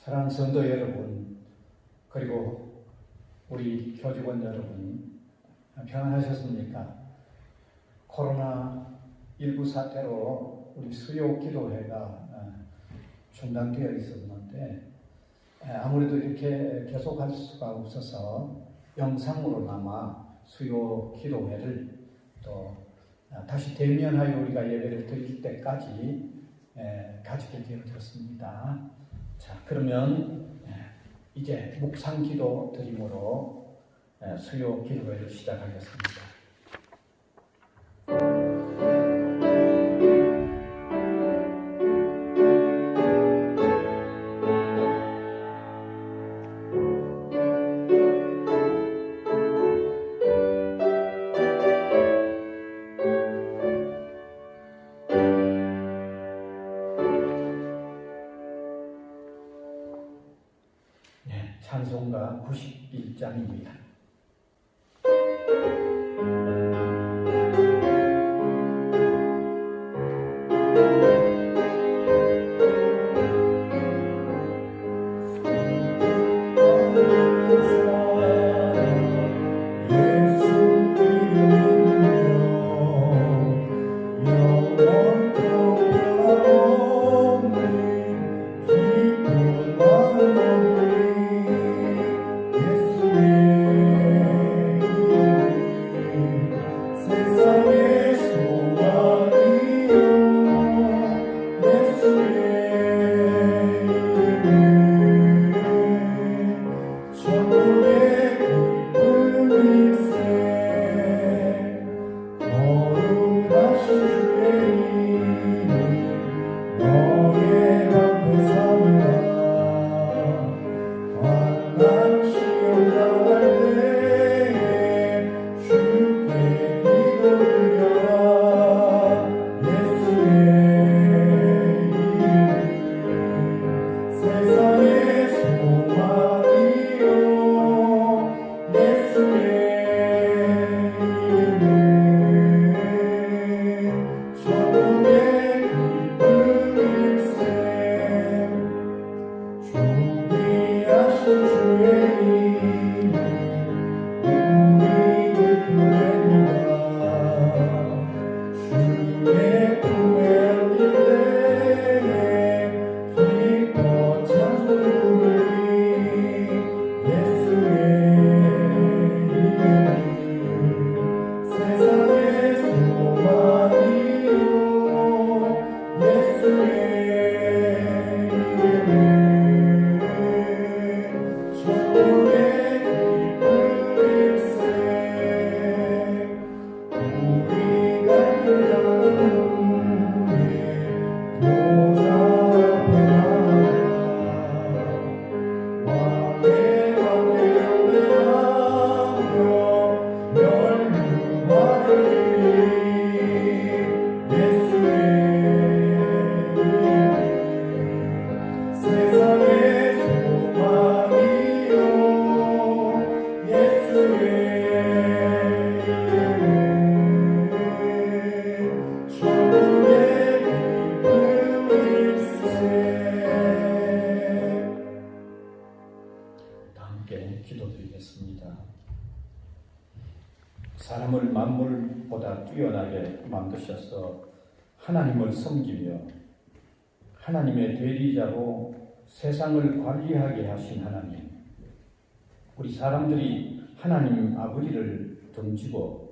사랑하는 성도 여러분, 그리고 우리 교직원 여러분, 평안하셨습니까? 코로나19 사태로 우리 수요 기도회가 중단되어 있었는데 아무래도 이렇게 계속할 수가 없어서 영상으로나마 수요 기도회를 또 다시 대면하여 우리가 예배를 드릴 때까지 가지게 되어졌습니다. 자, 그러면 이제 묵상 기도 드림으로 수요 기도회를 시작하겠습니다. 찬송가 91장입니다. 사람을 만물보다 뛰어나게 만드셔서 하나님을 섬기며 하나님의 대리자로 세상을 관리하게 하신 하나님, 우리 사람들이 하나님 아버지를 등지고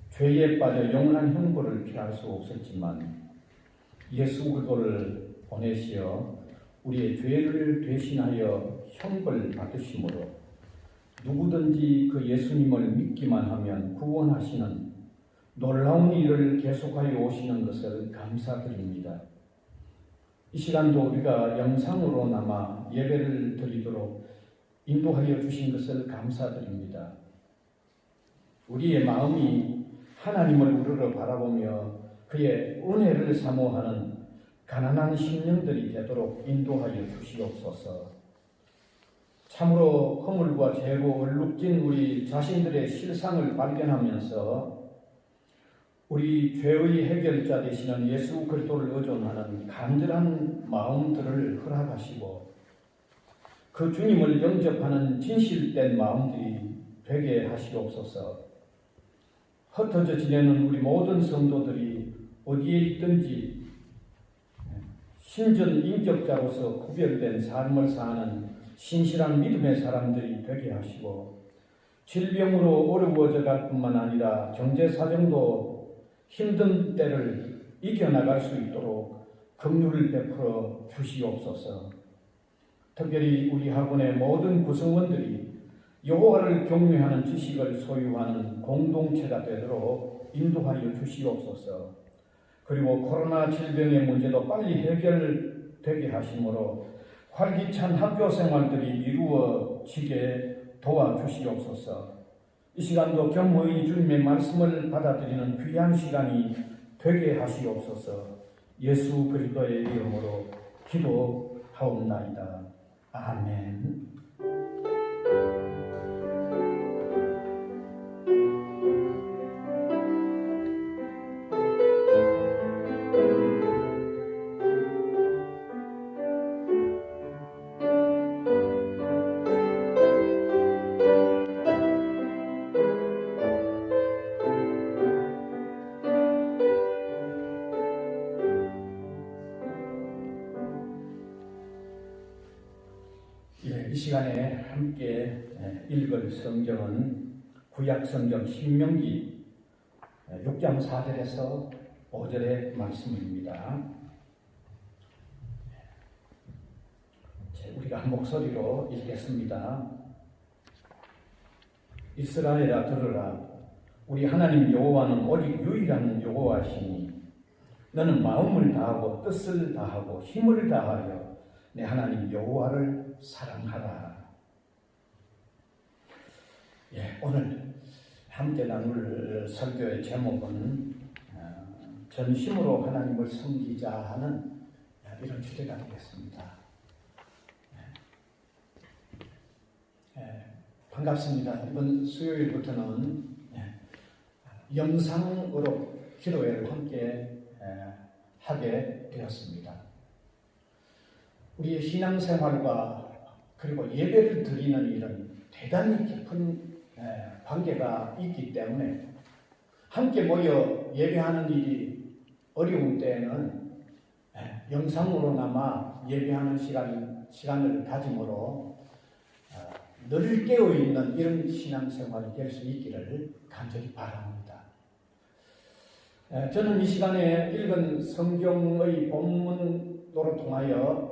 죄에 빠져 영원한 형벌을 피할 수 없었지만 예수 그리스도를 보내시어 우리의 죄를 대신하여 형벌 받으심으로 누구든지 그 예수님을 믿기만 하면 구원하시는 놀라운 일을 계속하여 오시는 것을 감사드립니다. 이 시간도 우리가 영상으로나마 예배를 드리도록 인도하여 주신 것을 감사드립니다. 우리의 마음이 하나님을 우러러 바라보며 그의 은혜를 사모하는 가난한 심령들이 되도록 인도하여 주시옵소서. 참으로 허물과 죄로 얼룩진 우리 자신들의 실상을 발견하면서 우리 죄의 해결자 되시는 예수 그리스도를 의존하는 간절한 마음들을 허락하시고 그 주님을 영접하는 진실된 마음들이 되게 하시옵소서. 흩어져 지내는 우리 모든 성도들이 어디에 있든지 신전 인격자로서 구별된 삶을 사는 신실한 믿음의 사람들이 되게 하시고, 질병으로 어려워져 갈 뿐만 아니라 경제 사정도 힘든 때를 이겨나갈 수 있도록 긍휼을 베풀어 주시옵소서. 특별히 우리 학원의 모든 구성원들이 여호와를 경외하는 지식을 소유하는 공동체가 되도록 인도하여 주시옵소서. 그리고 코로나 질병의 문제도 빨리 해결되게 하심으로 활기찬 학교 생활들이 이루어지게 도와주시옵소서. 이 시간도 겸허히 주님의 말씀을 받아들이는 귀한 시간이 되게 하시옵소서. 예수 그리스도의 이름으로 기도하옵나이다. 아멘. 이 시간에 함께 읽을 성경은 구약성경 신명기 6장 4절에서 5절의 말씀입니다. 우리가 한 목소리로 읽겠습니다. 이스라엘아 들으라. 우리 하나님 여호와는 오직 유일한 여호와시니 너는 마음을 다하고 뜻을 다하고 힘을 다하여 내 하나님 여호와를 사랑하라. 오늘 함께 나눌 설교의 제목은 전심으로 하나님을 섬기자 하는 이런 주제가 되겠습니다. 반갑습니다. 이번 수요일부터는 영상으로 기도회를 함께 하게 되었습니다. 우리의 신앙생활과 그리고 예배를 드리는 일은 대단히 깊은 관계가 있기 때문에 함께 모여 예배하는 일이 어려운 때에는 영상으로나마 예배하는 시간을 가짐으로 늘 깨어있는 이런 신앙생활이 될 수 있기를 간절히 바랍니다. 저는 이 시간에 읽은 성경의 본문으로 통하여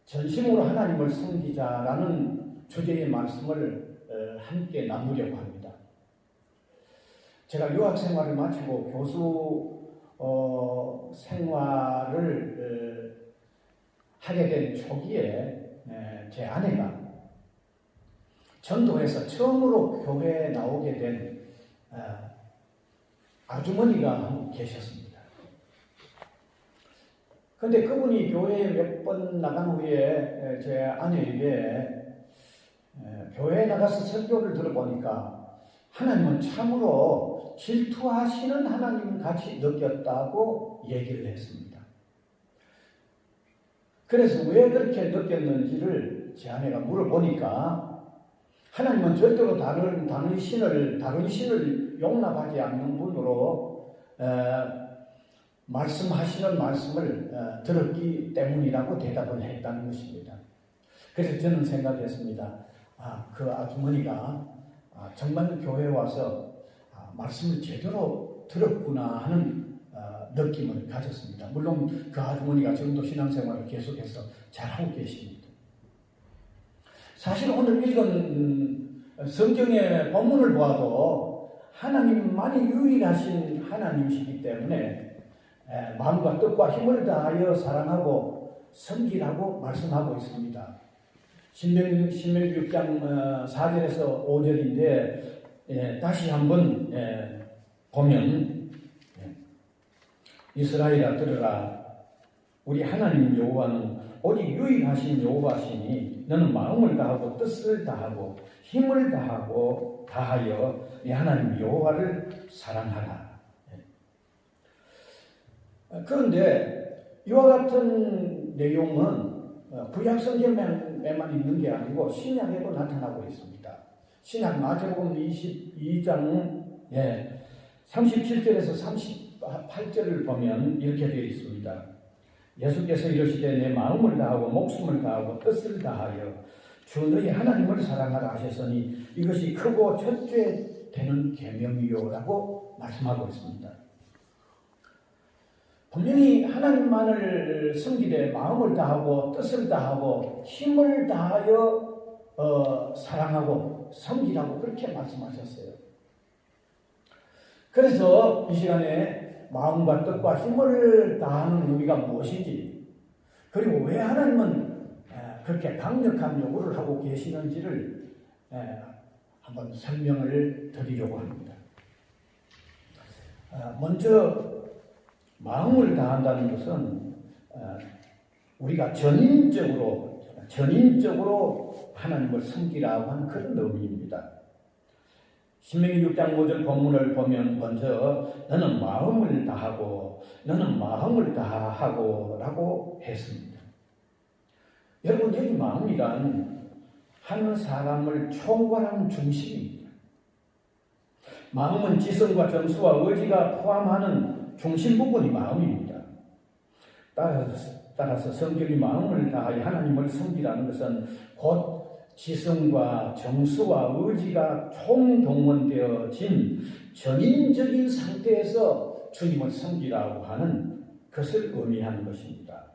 전심으로 하나님을 섬기자라는 주제의 말씀을 함께 나누려고 합니다. 제가 유학 생활을 마치고 교수 생활을 하게 된 초기에 제 아내가 전도에서 처음으로 교회에 나오게 된 아주머니가 계셨습니다. 그런데 그분이 교회에 몇 번 나간 후에 제 아내에게 교회에 나가서 설교를 들어보니까 하나님은 참으로 질투하시는 하나님 같이 느꼈다고 얘기를 했습니다. 그래서 왜 그렇게 느꼈는지를 제 아내가 물어보니까 하나님은 절대로 다른 신을 용납하지 않는 분으로 말씀하시는 말씀을 들었기 때문이라고 대답을 했다는 것입니다. 그래서 저는 생각했습니다. 그 아주머니가 정말 교회에 와서 말씀을 제대로 들었구나 하는 느낌을 가졌습니다. 물론 그 아주머니가 지금도 신앙생활을 계속해서 잘하고 계십니다. 사실 오늘 읽은 성경의 본문을 보아도 하나님만이 유일하신 하나님이시기 때문에 마음과 뜻과 힘을 다하여 사랑하고 섬기라고 말씀하고 있습니다. 신명기 6장 4절에서 5절인데 다시 한번 보면 이스라엘아 들으라. 우리 하나님 여호와는 오직 유일하신 여호와시니 너는 마음을 다하고 뜻을 다하고 힘을 다하여 네 하나님 여호와를 사랑하라. 그런데 이와 같은 내용은 구약 성경에만 있는 게 아니고 신약에도 나타나고 있습니다. 신약 마태복음 22장 37절에서 38절을 보면 이렇게 되어 있습니다. 예수께서 이르시되 내 마음을 다하고 목숨을 다하고 뜻을 다하여 주 너희 하나님을 사랑하라 하셨으니 이것이 크고 첫째 되는 계명이요라고 말씀하고 있습니다. 분명히 하나님만을 섬기되 마음을 다하고 뜻을 다하고 힘을 다하여 사랑하고 섬기라고 그렇게 말씀하셨어요. 그래서 이 시간에 마음과 뜻과 힘을 다하는 의미가 무엇인지, 그리고 왜 하나님은 그렇게 강력한 요구를 하고 계시는지를 한번 설명을 드리려고 합니다. 먼저 마음을 다한다는 것은 우리가 전인적으로 하나님을 섬기라고 하는 그런 의미입니다. 신명기 6장 5절 본문을 보면 먼저 너는 마음을 다하고 라고 했습니다. 여러분, 여기 마음이란 한 사람을 총괄하는 중심입니다. 마음은 지성과 정수와 의지가 포함하는 중심 부분이 마음입니다. 따라서 성경이 마음을 다하여 하나님을 섬기라는 것은 곧 지성과 정수와 의지가 총동원되어진 전인적인 상태에서 주님을 섬기라고 하는 것을 의미하는 것입니다.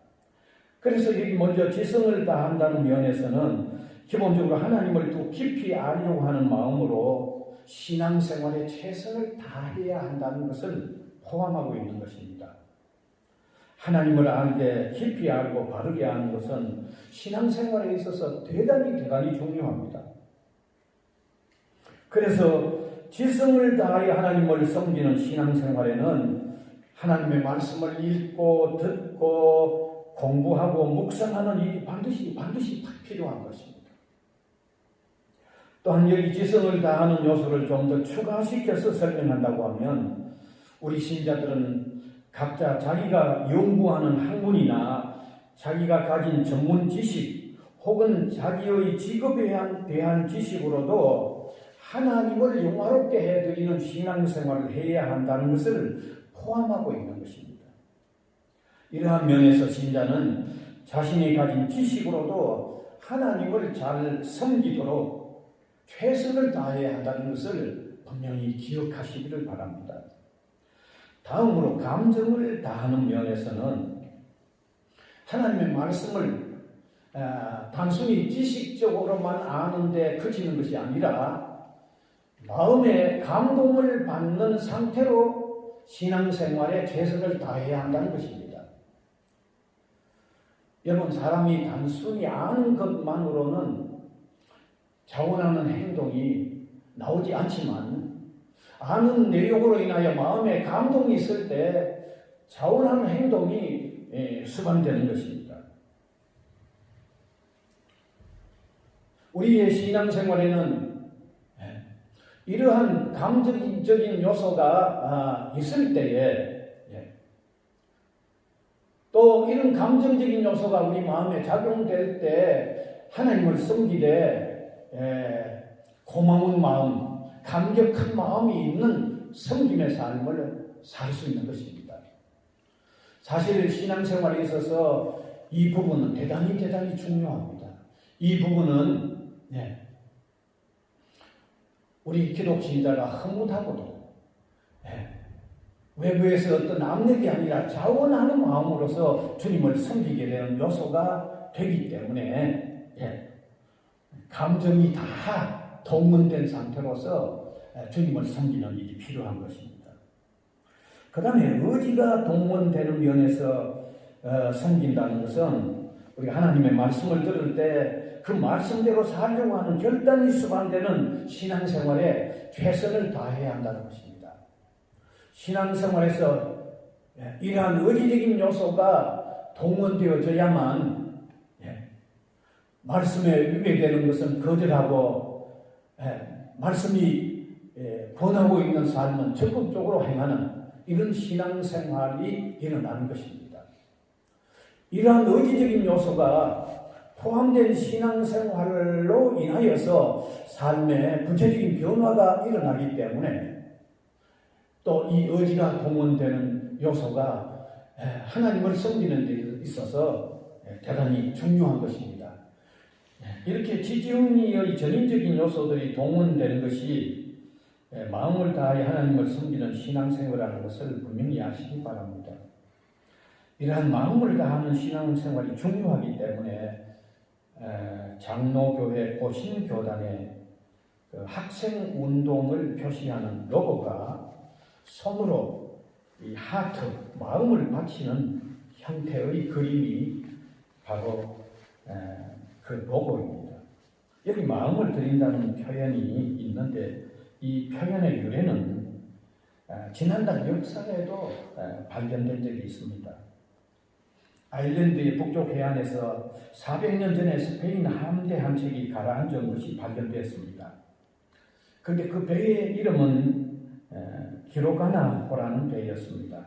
그래서 여기 먼저 지성을 다한다는 면에서는 기본적으로 하나님을 더 깊이 알려고 하는 마음으로 신앙생활에 최선을 다해야 한다는 것을 포함하고 있는 것입니다. 하나님을 알게 깊이 알고 바르게 아는 것은 신앙생활에 있어서 대단히 중요합니다. 그래서 지성을 다하여 하나님을 섬기는 신앙생활에는 하나님의 말씀을 읽고 듣고 공부하고 묵상하는 일이 반드시 필요한 것입니다. 또한 여기 지성을 다하는 요소를 좀 더 추가시켜서 설명한다고 하면 우리 신자들은 각자 자기가 연구하는 학문이나 자기가 가진 전문 지식 혹은 자기의 직업에 대한 지식으로도 하나님을 영화롭게 해드리는 신앙생활을 해야 한다는 것을 포함하고 있는 것입니다. 이러한 면에서 신자는 자신이 가진 지식으로도 하나님을 잘 섬기도록 최선을 다해야 한다는 것을 분명히 기억하시기를 바랍니다. 다음으로 감정을 다하는 면에서는 하나님의 말씀을 단순히 지식적으로만 아는데 그치는 것이 아니라 마음의 감동을 받는 상태로 신앙생활에 최선을 다해야 한다는 것입니다. 여러분, 사람이 단순히 아는 것만으로는 자원하는 행동이 나오지 않지만 아는 내용으로 인하여 마음에 감동이 있을 때 자원하는 행동이 수반되는 것입니다. 우리의 신앙생활에는 이러한 감정적인 요소가 있을 때에 또 이런 감정적인 요소가 우리 마음에 작용될 때 하나님을 섬기되 고마운 마음, 감격한 마음이 있는 섬김의 삶을 살 수 있는 것입니다. 사실 신앙생활에 있어서 이 부분은 대단히 중요합니다. 이 부분은 우리 기독 신자가 흐뭇하고도 외부에서 어떤 압력이 아니라 자원하는 마음으로서 주님을 섬기게 되는 요소가 되기 때문에 감정이 다 동원된 상태로서 주님을 섬기는 일이 필요한 것입니다. 그 다음에 의지가 동원되는 면에서 섬긴다는 것은 우리가 하나님의 말씀을 들을 때 그 말씀대로 살려고 하는 결단이 수반되는 신앙생활에 최선을 다해야 한다는 것입니다. 신앙생활에서 이러한 의지적인 요소가 동원되어져야만 말씀에 위배되는 것은 거절하고 말씀이 권하고 있는 삶은 적극적으로 행하는 이런 신앙생활이 일어나는 것입니다. 이러한 의지적인 요소가 포함된 신앙생활로 인하여서 삶의 구체적인 변화가 일어나기 때문에 또 이 의지가 동원되는 요소가 하나님을 섬기는 데 있어서 대단히 중요한 것입니다. 이렇게 지지응리의 전인적인 요소들이 동원되는 것이 마음을 다하여 하나님을 섬기는 신앙생활이라는 것을 분명히 아시기 바랍니다. 이러한 마음을 다하는 신앙생활이 중요하기 때문에 장로교회 고신교단의 그 학생운동을 표시하는 로고가 손으로 이 하트, 마음을 바치는 형태의 그림이 바로 그 로고입니다. 여기 마음을 드린다는 표현이 있는데 이 표현의 유래는 지난달 역사에도 발견된 적이 있습니다. 아일랜드의 북쪽 해안에서 400년 전에 스페인 함대 한 척이 가라앉은 것이 발견되었습니다. 그런데 그 배의 이름은 기로가나호라는 배였습니다.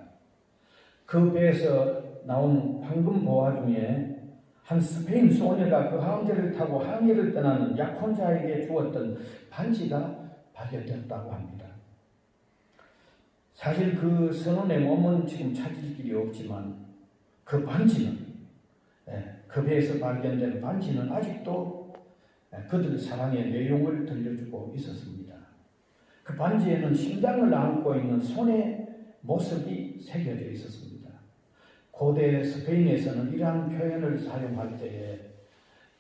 그 배에서 나온 황금 보화 중에 한 스페인 소녀가 그 함대를 타고 항해를 떠나는 약혼자에게 주었던 반지가 발견되었다고 합니다. 사실 그 선원의 몸은 지금 찾을 길이 없지만 그 반지는, 그 배에서 발견된 반지는 아직도 그들 사랑의 내용을 들려주고 있었습니다. 그 반지에는 심장을 안고 있는 손의 모습이 새겨져 있었습니다. 고대 스페인에서는 이러한 표현을 사용할 때에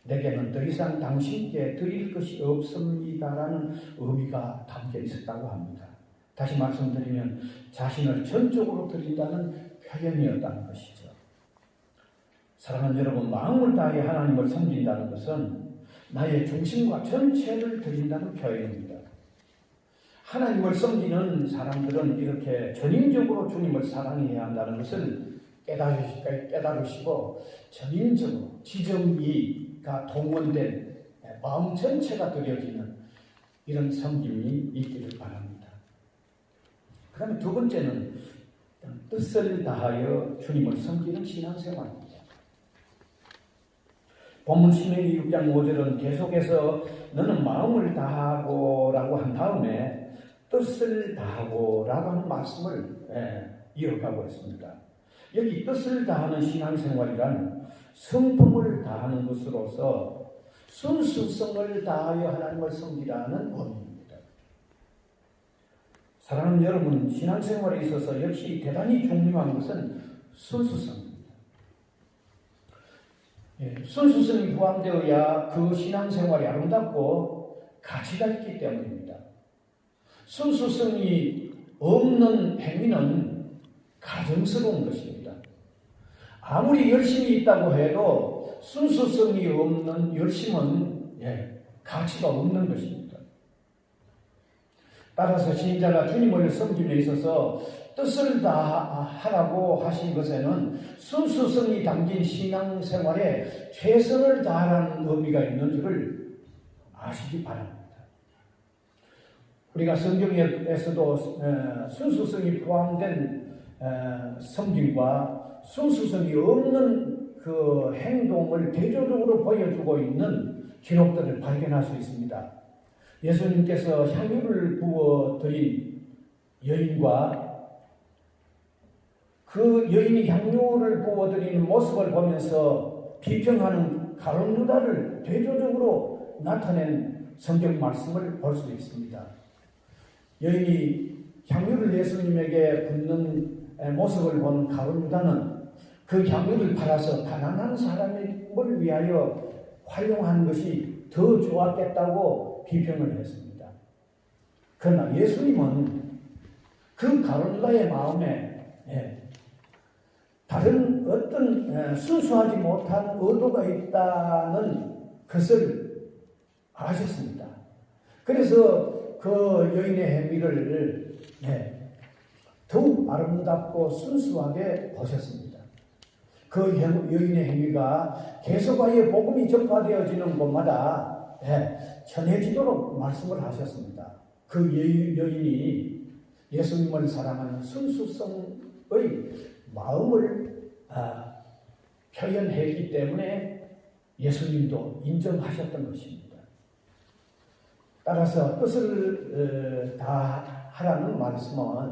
내게는 더 이상 당신께 드릴 것이 없습니다라는 의미가 담겨 있었다고 합니다. 다시 말씀드리면 자신을 전적으로 드린다는 표현이었다는 것이죠. 사랑하는 여러분, 마음을 다해 하나님을 섬긴다는 것은 나의 중심과 전체를 드린다는 표현입니다. 하나님을 섬기는 사람들은 이렇게 전인적으로 주님을 사랑해야 한다는 것을 깨달으시고 전인적으로 지정의가 동원된 마음 전체가 드려지는 이런 섬김이 있기를 바랍니다. 그 다음에 두 번째는 뜻을 다하여 주님을 섬기는 신앙생활입니다. 본문 신명기 6장 5절은 계속해서 너는 마음을 다하고 라고 한 다음에 뜻을 다하고 라고 하는 말씀을 이어가고 있습니다. 여기 뜻을 다하는 신앙생활이란 성품을 다하는 것으로서 순수성을 다하여 하나님을 섬기라는 의미입니다. 사랑하는 여러분, 신앙생활에 있어서 역시 대단히 중요한 것은 순수성입니다. 순수성이 포함되어야 그 신앙생활이 아름답고 가치가 있기 때문입니다. 순수성이 없는 행위는 가증스러운 것입니다. 아무리 열심이 있다고 해도 순수성이 없는 열심은 가치가 없는 것입니다. 따라서 신자가 주님을 섬김에 있어서 뜻을 다하라고 하신 것에는 순수성이 담긴 신앙생활에 최선을 다하라는 의미가 있는 줄을 아시기 바랍니다. 우리가 성경에서도 순수성이 포함된 섬김과 순수성이 없는 그 행동을 대조적으로 보여주고 있는 기록들을 발견할 수 있습니다. 예수님께서 향유를 부어드린 여인과 그 여인이 향유를 부어드리는 모습을 보면서 비평하는 가룟 유다를 대조적으로 나타낸 성경 말씀을 볼 수 있습니다. 여인이 향유를 예수님에게 붓는 모습을 본 가룟 유다는 그 향유를 팔아서 가난한 사람을 위하여 활용한 것이 더 좋았겠다고 비평을 했습니다. 그러나 예수님은 그 가룟 유다의 마음에 다른 어떤 순수하지 못한 의도가 있다는 것을 아셨습니다. 그래서 그 여인의 행위를 더욱 아름답고 순수하게 보셨습니다. 그 여인의 행위가 계속하여 복음이 전파되어지는 곳마다 전해지도록 말씀을 하셨습니다. 그 여인이 예수님을 사랑하는 순수성의 마음을 표현했기 때문에 예수님도 인정하셨던 것입니다. 따라서 뜻을 다하라는 말씀은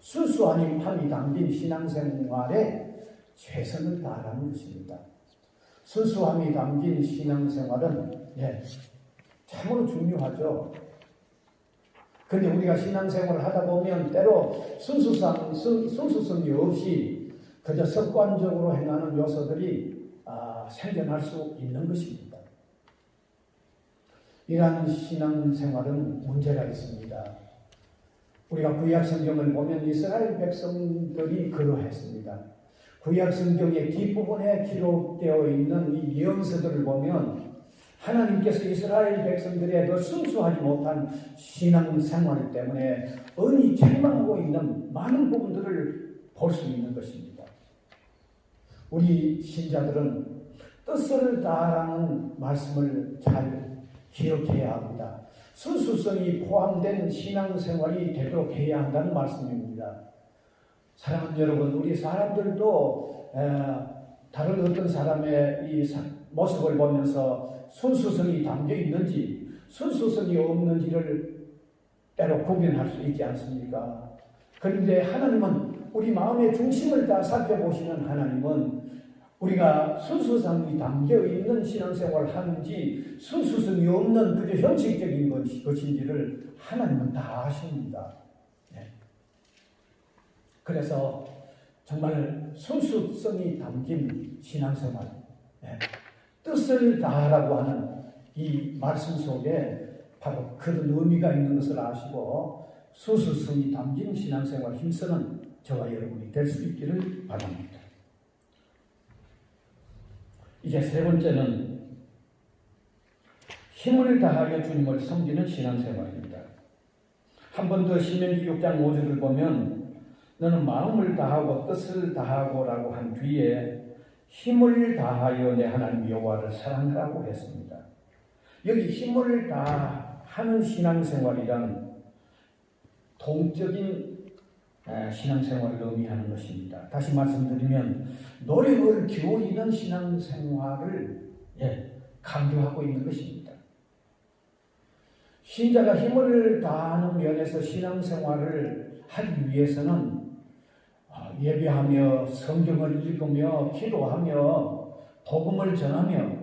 순수함이 담긴 신앙생활에 최선을 다하라는 것입니다. 순수함이 담긴 신앙생활은 참으로 중요하죠. 그런데 우리가 신앙생활을 하다 보면 때로 순수성이 없이 그저 습관적으로 행하는 요소들이 생겨날 수 있는 것입니다. 이러한 신앙생활은 문제가 있습니다. 우리가 구약 성경을 보면 이스라엘 백성들이 그러했습니다. 구약 성경의 뒷부분에 기록되어 있는 이 예언서들을 보면 하나님께서 이스라엘 백성들의 그 순수하지 못한 신앙생활 때문에 은히 책망하고 있는 많은 부분들을 볼 수 있는 것입니다. 우리 신자들은 뜻을 다하라는 말씀을 잘 기억해야 합니다. 순수성이 포함된 신앙생활이 되도록 해야 한다는 말씀입니다. 사랑하는 여러분, 우리 사람들도 다른 어떤 사람의 이 모습을 보면서 순수성이 담겨 있는지 순수성이 없는지를 때로 구별할 수 있지 않습니까? 그런데 하나님은 우리 마음의 중심을 다 살펴보시는 하나님은 우리가 순수성이 담겨 있는 신앙생활을 하는지 순수성이 없는 그저 형식적인 것인지를 하나님은 다 아십니다. 그래서 정말 순수성이 담긴 신앙생활, 뜻을 다하라고 하는 이 말씀 속에 바로 그런 의미가 있는 것을 아시고 순수성이 담긴 신앙생활 힘쓰는 저와 여러분이 될 수 있기를 바랍니다. 이제 세 번째는 힘을 다하여 주님을 섬기는 신앙생활입니다. 한 번 더 신명기 6장 5절을 보면 너는 마음을 다하고 뜻을 다하고라고 한 뒤에 힘을 다하여 내 하나님 여호와를 사랑하라고 했습니다. 여기 힘을 다하는 신앙생활이란 동적인 신앙생활을 의미하는 것입니다. 다시 말씀드리면 노력을 기울이는 신앙생활을 강조하고 있는 것입니다. 신자가 힘을 다하는 면에서 신앙생활을 하기 위해서는 예배하며 성경을 읽으며 기도하며 복음을 전하며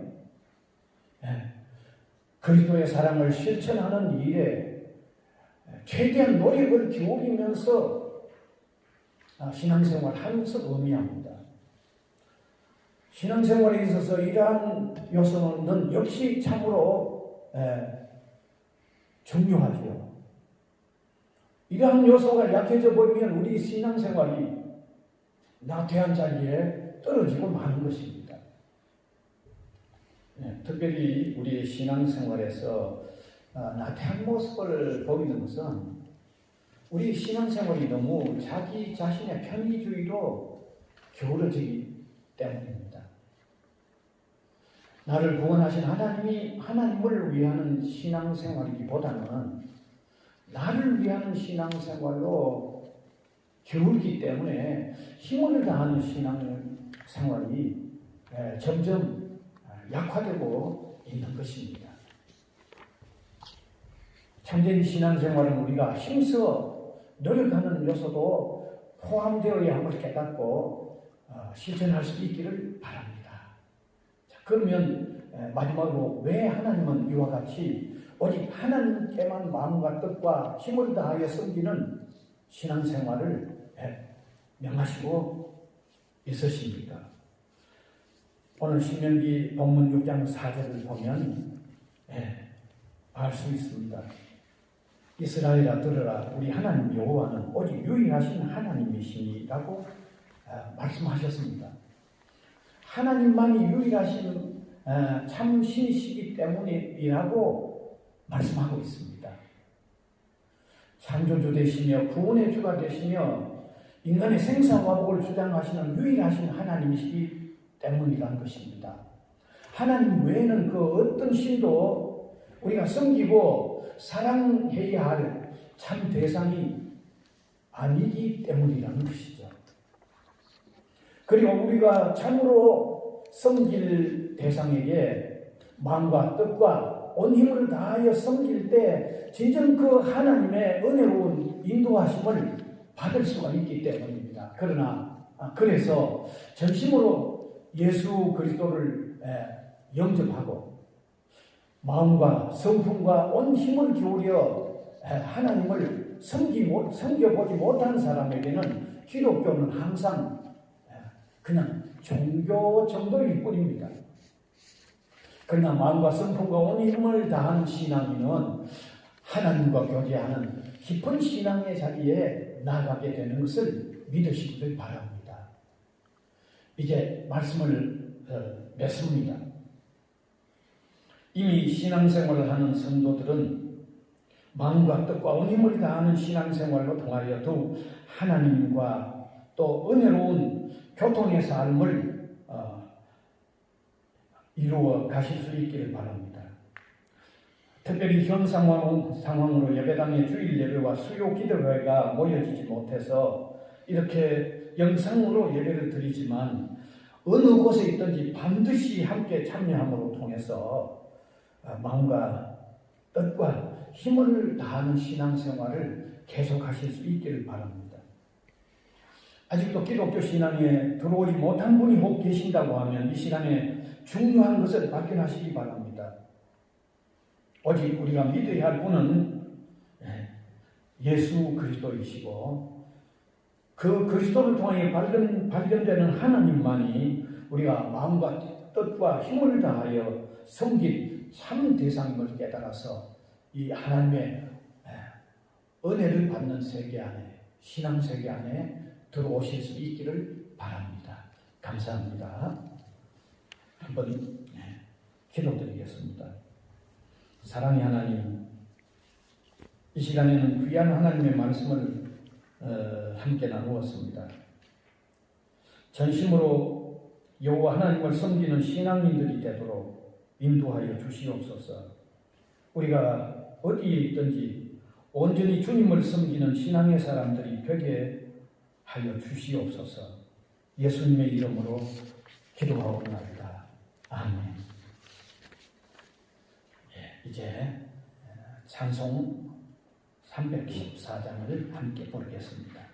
그리스도의 사랑을 실천하는 일에 최대한 노력을 기울이면서 신앙생활을 하는 것을 의미합니다. 신앙생활에 있어서 이러한 요소는 역시 참으로 중요하지요. 이러한 요소가 약해져 버리면 우리 신앙생활이 나태한 자리에 떨어지고 마는 것입니다. 특별히 우리 신앙생활에서 나태한 모습을 보이는 것은 우리 신앙생활이 너무 자기 자신의 편의주의로 기울어지기 때문입니다. 나를 구원하신 하나님을 위하는 신앙생활이기보다는 나를 위하는 신앙생활로 기울기 때문에 힘을 다하는 신앙생활이 점점 약화되고 있는 것입니다. 참된 신앙생활은 우리가 힘써 노력하는 요소도 포함되어야 함을 깨닫고 실천할 수 있기를 바랍니다. 자, 그러면 마지막으로 왜 하나님은 이와 같이 오직 하나님께만 마음과 뜻과 힘을 다하여 섬기는 신앙생활을 명하시고 있으십니까? 오늘 신명기 본문 6장 4절을 보면 알 수 있습니다. 이스라엘아 들으라, 우리 하나님 여호와는 오직 유일하신 하나님이시니라고 말씀하셨습니다. 하나님만이 유일하신 참 신이시기 때문이라고 말씀하고 있습니다. 창조주 되시며 구원의 주가 되시며 인간의 생사화복을 주장하시는 유일하신 하나님이시기 때문이란 것입니다. 하나님 외에는 그 어떤 신도 우리가 섬기고 사랑해야 할 참 대상이 아니기 때문이라는 것이죠. 그리고 우리가 참으로 섬길 대상에게 마음과 뜻과 온 힘을 다하여 섬길 때 진정 그 하나님의 은혜로운 인도하심을 받을 수가 있기 때문입니다. 그래서 전심으로 예수 그리스도를 영접하고 마음과 성품과 온 힘을 기울여 하나님을 섬겨보지 못한 사람에게는 기독교는 항상 그냥 종교 정도일 뿐입니다. 그러나 마음과 성품과 온 힘을 다하는 신앙인은 하나님과 교제하는 깊은 신앙의 자리에 나가게 되는 것을 믿으시기를 바랍니다. 이제 말씀을 맺습니다. 이미 신앙생활을 하는 성도들은 마음과 뜻과 온 힘을 다하는 신앙생활로 통하여 더욱 하나님과 또 은혜로운 교통의 삶을 이루어 가실 수 있기를 바랍니다. 특별히 현 상황으로 예배당의 주일 예배와 수요 기도회가 모여지지 못해서 이렇게 영상으로 예배를 드리지만 어느 곳에 있든지 반드시 함께 참여함으로 통해서 마음과 뜻과 힘을 다하는 신앙생활을 계속하실 수 있기를 바랍니다. 아직도 기독교 신앙에 들어오지 못한 분이 혹 계신다고 하면 이 시간에 중요한 것을 발견하시기 바랍니다. 오직 우리가 믿어야 할 분은 예수 그리스도이시고 그 그리스도를 통해 발견되는 하나님만이 우리가 마음과 뜻과 힘을 다하여 섬길 참 대상임을 깨달아서 이 하나님의 은혜를 받는 세계 안에, 신앙 세계 안에 들어오실 수 있기를 바랍니다. 감사합니다. 한번 기도드리겠습니다. 사랑의 하나님, 이 시간에는 귀한 하나님의 말씀을 함께 나누었습니다. 전심으로 여호와 하나님을 섬기는 신앙인들이 되도록 인도하여 주시옵소서. 우리가 어디에 있든지 온전히 주님을 섬기는 신앙의 사람들이 되게 하여 주시옵소서. 예수님의 이름으로 기도하옵나이다. 아멘. 이제 찬송 314장을 함께 부르겠습니다.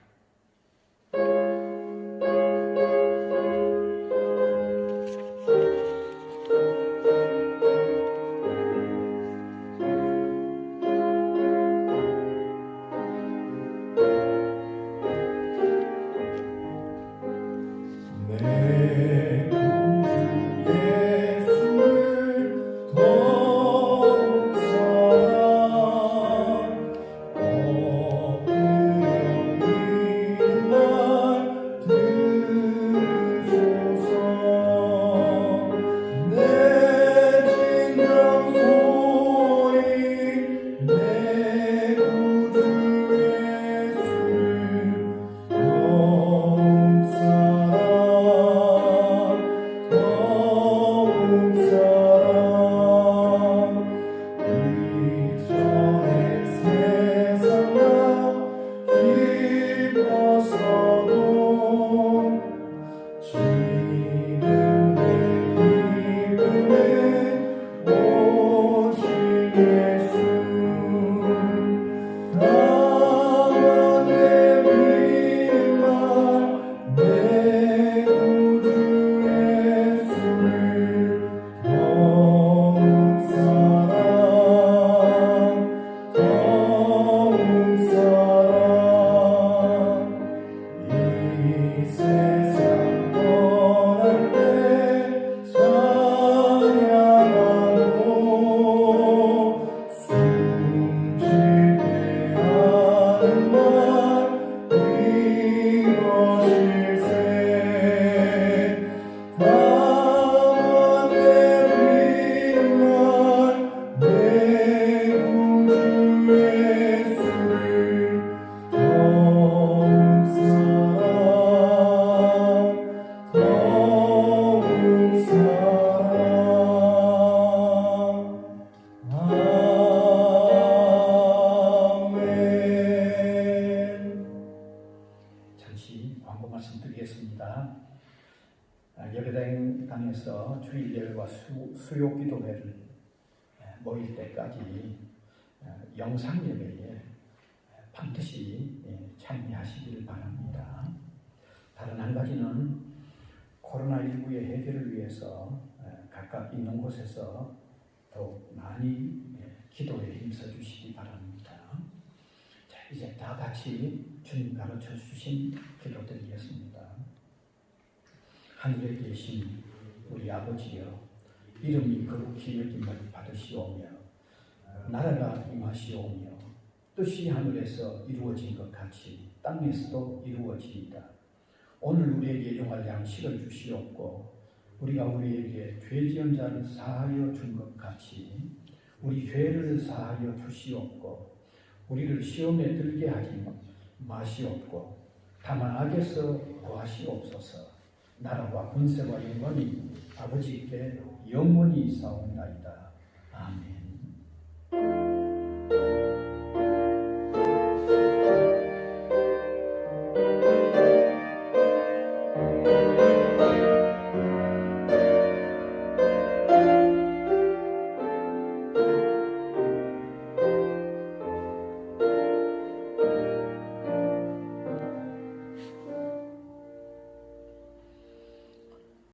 수요 기도회를 모일 때까지 영상 예배에 반드시 참여하시길 바랍니다. 다른 한 가지는 코로나19의 해결을 위해서 각각 있는 곳에서 더욱 많이 기도에 힘써 주시기 바랍니다. 자, 이제 다 같이 주님 가르쳐 주신 기도 드리겠습니다. 하늘에 계신 우리 아버지여, 이름이 거룩히 여김을 받으시오며 나라가 임하시오며 뜻이 하늘에서 이루어진 것 같이 땅에서도 이루어지이다. 오늘 우리에게 일용할 양식을 주시옵고 우리가 우리에게 죄 지은 자를 사하여 준 것 같이 우리 죄를 사하여 주시옵고 우리를 시험에 들게 하지 마시옵고 다만 악에서 구하시옵소서. 나라와 권세와 영광이 아버지께 영원히 있사옵나이다. 아멘.